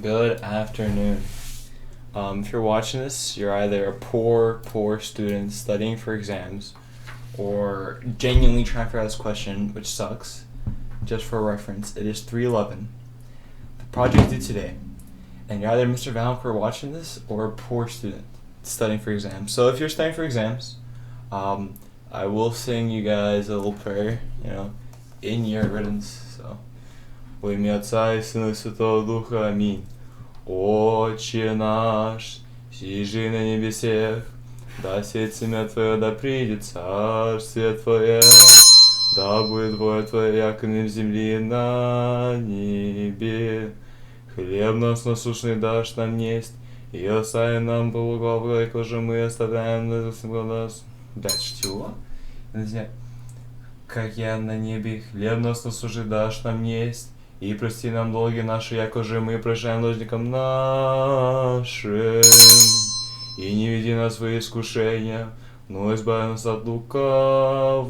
Good afternoon. If you're watching this, you're either a poor student studying for exams, or genuinely trying to figure out this question, which sucks. Just for reference, it is 3:11. The project due today, and you're either Mr. Valancourt watching this, or a poor student studying for exams. So if you're studying for exams, I will sing you guys a little prayer, in your riddance. So, во имя Отца и Сына и Святого Духа, аминь. Отче наш, сижи на небесех, да сеть имя Твое, да придет царствие Твое, да будет воля Твоя, яко на земле на небе. Хлеб наш насущный дашь нам несть, и остави нам полуглаву, яко же мы оставляем нас. Дальше чего? Как я на небе, хлеб наш насущный дашь нам несть, и прости нам долги наши, яко же мы прощаем должникам нашим. И не веди нас в свои искушения, но избави нас от лукавого.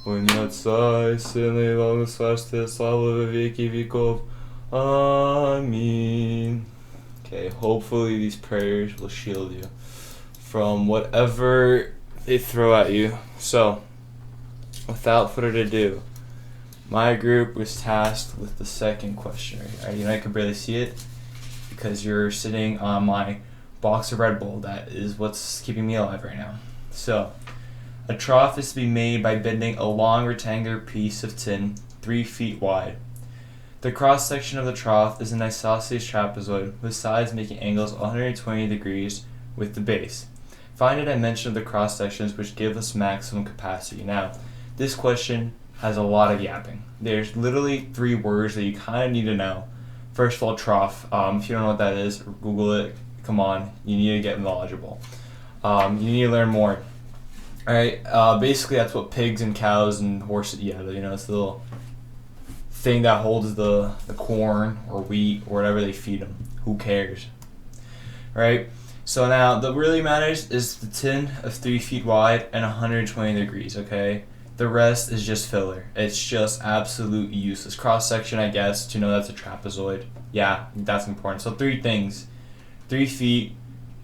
Во имя Отца и Сына и Духа Царствия, слава во веки веков. Amen. Okay, hopefully these prayers will shield you from whatever they throw at you. So, without further ado, my group was tasked with the second question. I can barely see it because you're sitting on my box of Red Bull. That is what's keeping me alive right now. So, a trough is to be made by bending a long rectangular piece of tin 3 feet wide. The cross section of the trough is an isosceles trapezoid with sides making angles 120 degrees with the base. Find a dimension of the cross sections which give us maximum capacity. Now, this question has a lot of yapping. There's literally 3 words that you kind of need to know. First of all, trough. If you don't know what that is, Google it. Come on, you need to get knowledgeable. You need to learn more. Alright, basically that's what pigs and cows and horses, it's the little thing that holds the corn or wheat or whatever they feed them. Who cares? Right? So now, the really matters is the tin of 3 feet wide and 120 degrees, okay? The rest is just filler. It's just absolute useless. Cross-section, I guess, to know that's a trapezoid. Yeah, that's important. So 3 things. 3 feet,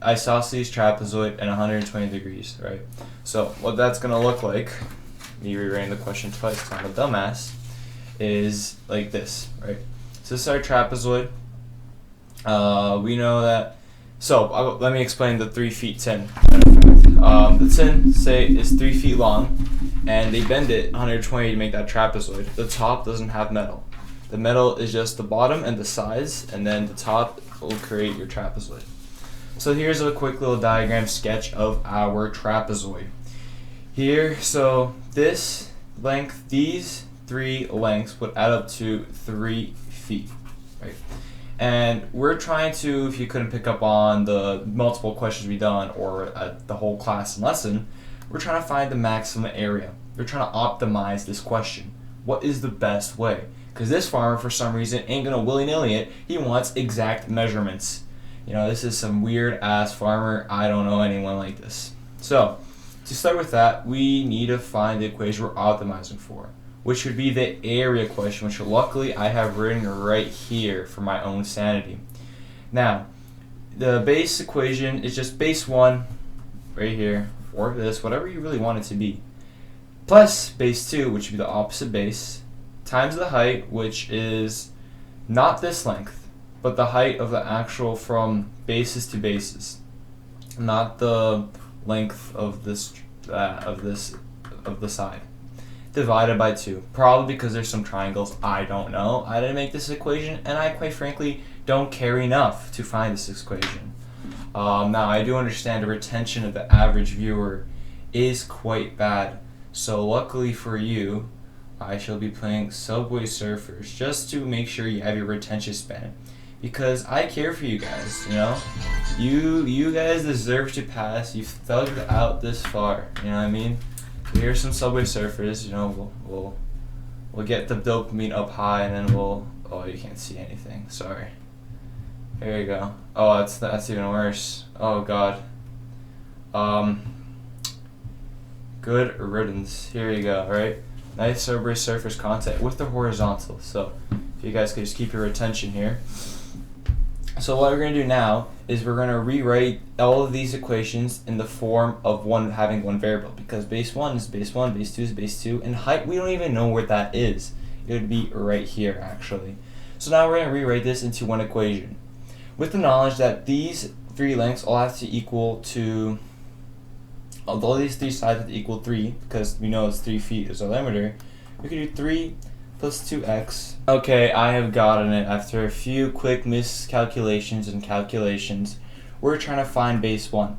isosceles trapezoid, and 120 degrees, right? So what that's going to look like, me rewriting the question twice because I'm a dumbass, is like this, right? So this is our trapezoid. We know that. So let me explain the 3 feet tin. The tin, say, is 3 feet long, and they bend it 120 to make that trapezoid. The top doesn't have metal. The metal is just the bottom and the sides, and then the top will create your trapezoid. So here's a quick little diagram sketch of our trapezoid. Here, so this length, these 3 lengths would add up to 3 feet, right? And we're trying to, if you couldn't pick up on the multiple questions we've done or the whole class and lesson, we're trying to find the maximum area. We're trying to optimize this question. What is the best way? Because this farmer, for some reason, ain't going to willy-nilly it. He wants exact measurements. This is some weird-ass farmer. I don't know anyone like this. So, to start with that, we need to find the equation we're optimizing for, which would be the area question, which luckily I have written right here for my own sanity. Now, the base equation is just base 1 right here, or this, whatever you really want it to be, plus base 2, which would be the opposite base, times the height, which is not this length, but the height of the actual from bases to bases, not the length of this of the side, divided by 2. Probably because there's some triangles. I don't know. I didn't make this equation, and I quite frankly don't care enough to find this equation. Now, I do understand the retention of the average viewer is quite bad. So luckily for you, I shall be playing Subway Surfers just to make sure you have your retention span. Because I care for you guys, You guys deserve to pass. You've thugged out this far, you know what I mean? Here's some Subway Surfers, we'll get the dopamine up high, and then oh, you can't see anything, sorry. Here you go. Oh, that's even worse. Oh god. Good riddance. Here you go, right? Nice Subway Surfers content with the horizontal. So If you guys could just keep your attention here. So what we're going to do now is we're going to rewrite all of these equations in the form of having one variable, because base 1 is base 1, base 2 is base 2, and height, we don't even know where that is. It would be right here, actually. So now we're going to rewrite this into one equation, with the knowledge that these three lengths all have to equal to, although these three sides have to equal 3, because we know it's 3 feet is our diameter, we could do 3 plus 2x. Okay, I have gotten it. After a few quick miscalculations and calculations, we're trying to find base 1.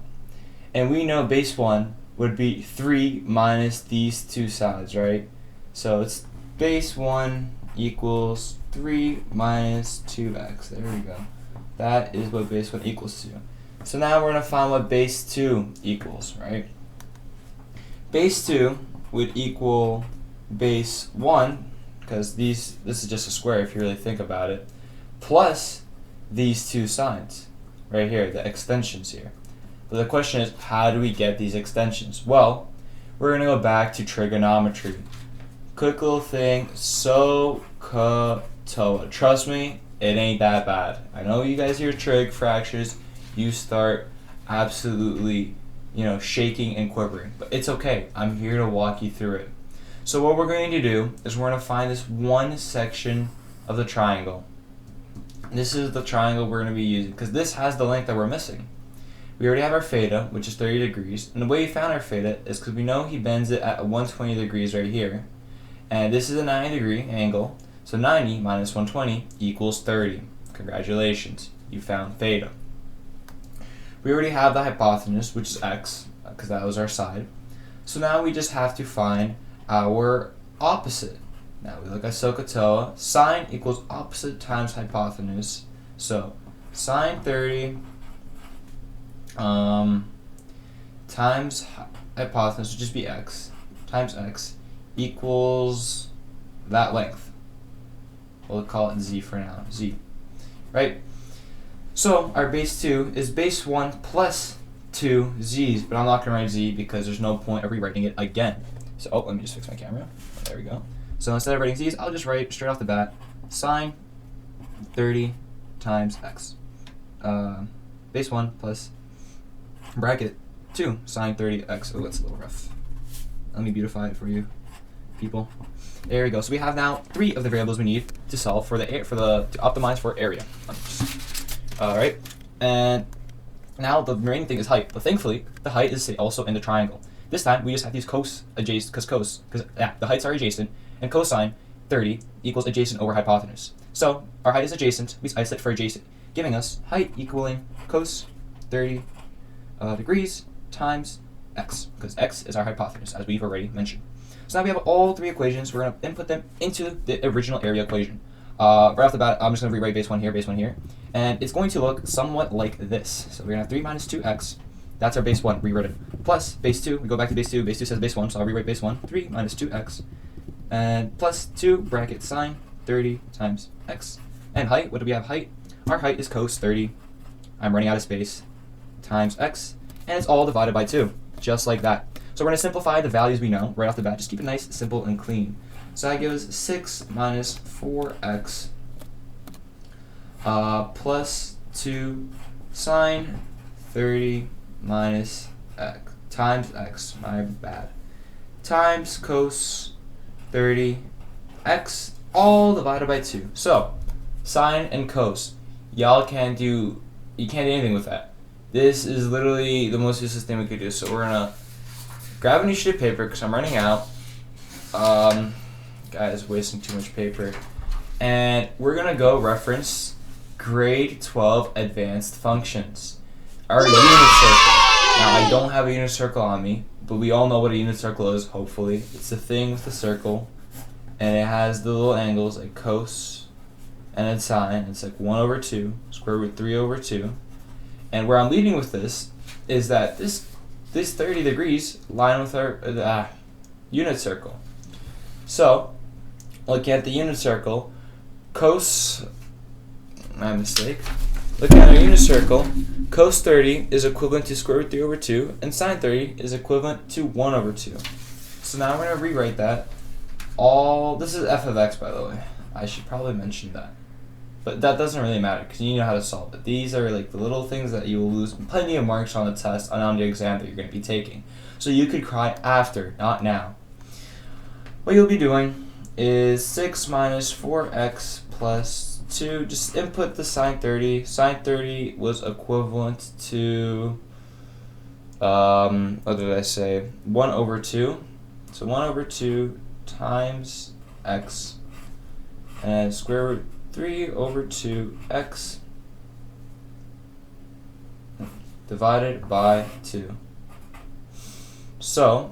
And we know base 1 would be 3 minus these two sides, right? So it's base 1 equals 3 minus 2x. There we go. That is what base 1 equals to. So now we're going to find what base 2 equals, right? Base 2 would equal base 1, because this is just a square if you really think about it, plus these two sides right here, the extensions here. But the question is, how do we get these extensions? Well, we're going to go back to trigonometry. Quick little thing, SOHCAHTOA. Trust me, it ain't that bad. I know you guys hear trig fractures, you start absolutely, shaking and quivering. But it's okay. I'm here to walk you through it. So what we're going to do is we're going to find this one section of the triangle. This is the triangle we're going to be using, because this has the length that we're missing. We already have our theta, which is 30 degrees. And the way we found our theta is because we know he bends it at 120 degrees right here. And this is a 90-degree angle. So 90 minus 120 equals 30. Congratulations, you found theta. We already have the hypotenuse, which is x, because that was our side. So now we just have to find our opposite. Now we look at SOHCAHTOA. Sine equals opposite times hypotenuse. So sine 30 times hypotenuse would just be x, times x, equals that length. We'll call it z for now, z. Right? So our base 2 is base 1 plus 2 z's, but I'm not going to write z because there's no point of rewriting it again. So, let me just fix my camera. There we go. So instead of writing z's, I'll just write straight off the bat sine 30 times x. Base 1 plus bracket 2 sine 30x. Oh, that's a little rough. Let me beautify it for you, people. There we go. So we have now 3 of the variables we need to solve to optimize for area. All right, and now the remaining thing is height. But thankfully, the height is also in the triangle. This time we just have to use cos adjacent, because the heights are adjacent, and cosine 30 equals adjacent over hypotenuse. So our height is adjacent. We isolate for adjacent, giving us height equaling cos 30 degrees times x, because x is our hypotenuse, as we've already mentioned. So now we have all 3 equations. We're going to input them into the original area equation. Right off the bat, I'm just going to rewrite base 1 here, and it's going to look somewhat like this. So we're going to have 3 minus 2x. That's our base 1 rewritten. Plus base 2, we go back to base 2. Base 2 says base 1, so I'll rewrite base 1. 3 minus 2x. And plus 2 bracket sine 30 times x. And height, what do we have height? Our height is cos 30. I'm running out of space. Times x. And it's all divided by 2. Just like that. So we're going to simplify the values we know right off the bat. Just keep it nice, simple, and clean. So that gives 6 minus 4x plus 2 sine 30 minus x times x, my bad, times cos 30 x, all divided by 2. So sine and cos, you can't do anything with that. This is literally the most useless thing we could do. So we're gonna grab a new sheet of paper because I'm running out. Guys, wasting too much paper, and we're gonna go reference grade 12 advanced functions. Our unit circle. Now I don't have a unit circle on me, but we all know what a unit circle is, hopefully. It's the thing with the circle, and it has the little angles like cos and then sine. It's like 1 over 2, square root 3 over 2. And where I'm leading with this is that this 30 degrees line with our unit circle. So, looking at the unit circle, my mistake. Looking at our unit circle, cos 30 is equivalent to square root 3 over 2, and sine 30 is equivalent to 1 over 2. So now I'm going to rewrite that. This is f of x, by the way. I should probably mention that. But that doesn't really matter because you know how to solve it. These are like the little things that you will lose plenty of marks on the test and on the exam that you're going to be taking. So you could cry after, not now. What you'll be doing is 6 minus 4x plus 2. Just input the sine 30. Sine 30 was equivalent to, what did I say? 1 over 2. So 1 over 2 times x and square root 3 over 2x divided by 2. So,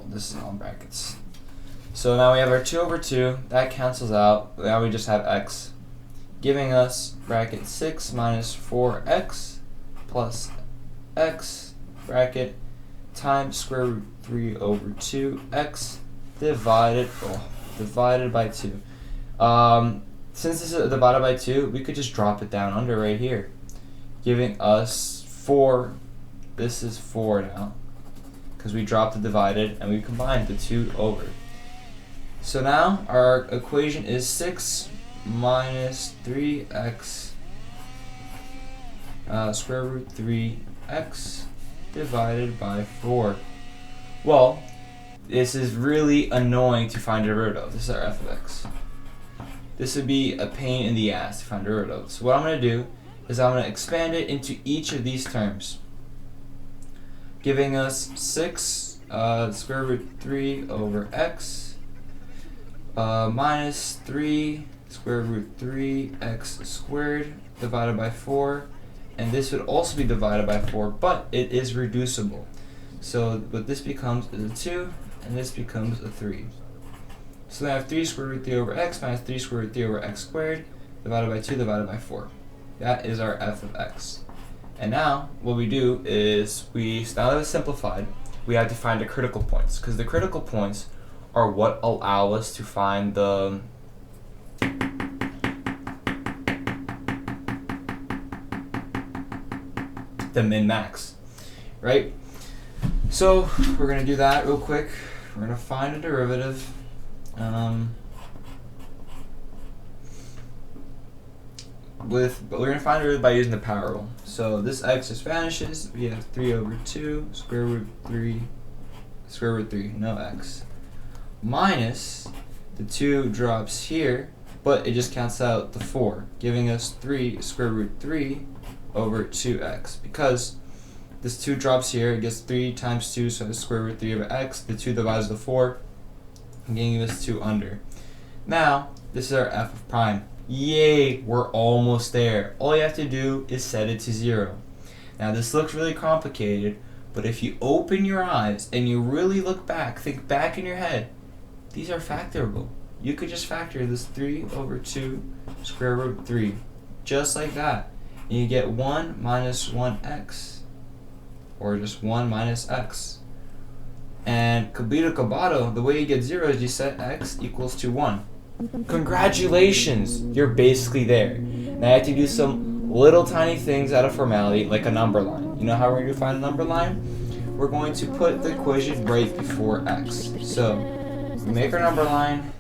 this is all in brackets. So now we have our 2 over 2, that cancels out. Now we just have x, giving us bracket 6 minus 4x plus x bracket times square root 3 over 2x divided by 2. Since this is divided by 2, we could just drop it down under right here, giving us 4. This is 4 now, because we dropped the divided and we combined the 2 over. So now our equation is 6 minus 3x square root 3x divided by 4. Well, this is really annoying to find a derivative. This is our f of x. This would be a pain in the ass to find a derivative. So what I'm going to do is I'm going to expand it into each of these terms, giving us 6 square root 3 over x minus 3 square root 3x squared divided by 4. And this would also be divided by 4, but it is reducible. So what this becomes is a 2, and this becomes a 3. So then I have 3 square root 3 over x minus 3 square root 3 over x squared divided by 2 divided by 4. That is our f of x. And now what we do is now that it's simplified, we have to find the critical points, because the critical points are what allow us to find the min-max, right? So we're going to do that real quick. We're going to find a derivative. But we're going to find a derivative by using the power rule. So this x just vanishes. We have 3 over 2 square root 3 no x, minus the 2 drops here, but it just cancels out the 4, giving us 3 square root 3 over 2x. Because this 2 drops here, it gets 3 times 2, so it's square root 3 over x. The 2 divides the 4, and giving us 2 under. Now, this is our f of prime. Yay, we're almost there. All you have to do is set it to 0. Now, this looks really complicated, but if you open your eyes and you really look back, think back in your head, these are factorable. You could just factor this 3 over 2 square root 3, just like that. And you get 1 minus 1x, or just 1 minus x. And Kabito Kabato, the way you get 0 is you set x equals to 1. Congratulations, you're basically there. Now you have to do some little tiny things out of formality, like a number line. You know how we're going to find a number line? We're going to put the equation right before x. So we make our number line,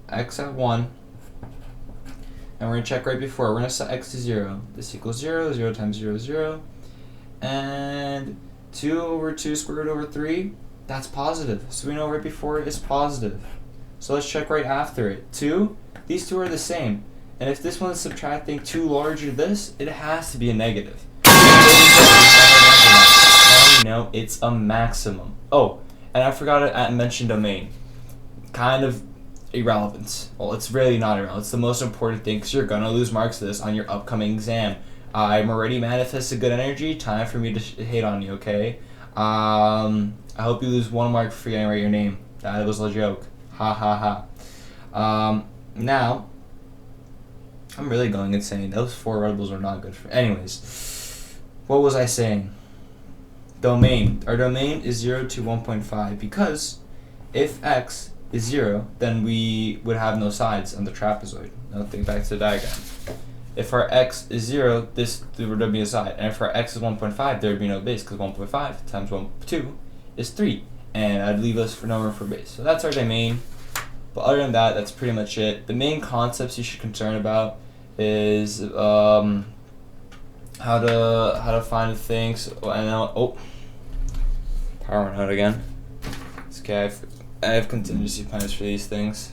x at 1, and we're going to check right before. We're going to set x to 0. This equals 0, 0 times 0 is 0, and 2 over 2 squared root over 3, that's positive. So we know right before it is positive. So let's check right after it. 2, these two are the same. And if this one is subtracting 2 larger than this, it has to be a negative. And no, it's a maximum. Oh, and I forgot to mention domain. Kind of irrelevant. Well, it's really not irrelevant. It's the most important thing, because you're going to lose marks to this on your upcoming exam. I'm already manifested good energy. Time for me to hate on you, okay? I hope you lose 1 mark for forgetting to write your name. That was a joke. Ha ha ha. Now, I'm really going insane. Those 4 Red Bulls are not good for. Anyways, what was I saying? Domain. Our domain is 0 to 1.5, because if x is 0, then we would have no sides on the trapezoid. Now think back to the diagram. If our x is 0, there would be a side. And if our x is 1.5, there would be no base, because 1.5 times 2 is 3. And I'd leave us for no room for base. So that's our domain. But other than that, that's pretty much it. The main concepts you should concern about is how to find things. Power went out again. It's okay. I have contingency plans for these things.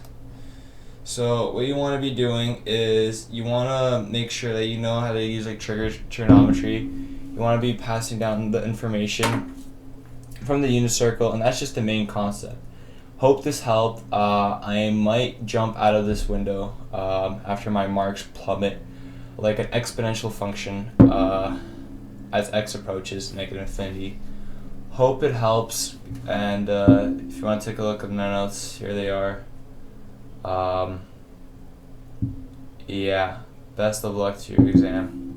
So what you want to be doing is you want to make sure that you know how to use like trigonometry. You want to be passing down the information from the unit circle, and that's just the main concept. Hope this helped. I might jump out of this window after my marks plummet like an exponential function as x approaches negative infinity. Hope it helps, and if you want to take a look at my notes, here they are. Yeah, best of luck to your exam.